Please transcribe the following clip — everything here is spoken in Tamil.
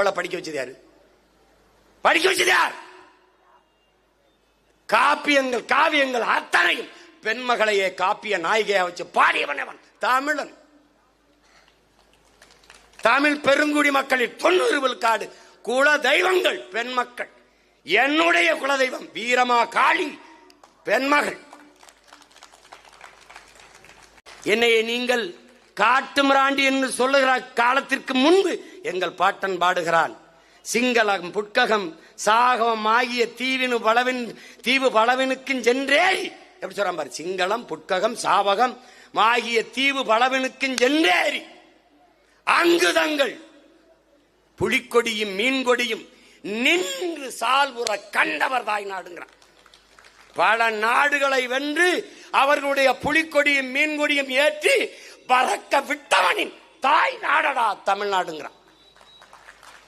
படிக்க வச்சது யாரு? படிக்க வச்சது யார்? காப்பியங்கள் காவியங்கள் அத்தனையும் பெண்மகளையே காப்பிய நாயகியா வச்சு பாடியவன் அவன் தமிழன். தமிழ் பெருங்குடி மக்களில் 90 விழுக்காடு குல தெய்வங்கள் பெண் மக்கள். என்னுடைய குலதெய்வம் வீரமா காளி பெண்மகள். என்னையே நீங்கள் காட்டு மிராண்டி என்று சொல்லுகிற காலத்திற்கு முன்பு எங்கள் பாட்டன் பாடுகிறான். சிங்களம் புட்ககம் சாகவம் ஆகிய தீவு பலவினுக்கும் சென்றேறி. எப்படி சொல்றான் பாரு, சிங்களம் புட்ககம் சாவகம் ஆகிய தீவு பலவினுக்கும் சென்றேறி அங்கு தங்கள் புலிக்கொடியும் மீன்கொடியும் நின்று சால்புற கண்டவர் தாய் நாடுங்கிறான். பல நாடுகளை வென்று அவர்களுடைய புலிக்கொடியும் மீன்கொடியும் ஏற்றி பறக்க விட்டவனின் தாய் நாடடா தமிழ்நாடுங்கிறான்.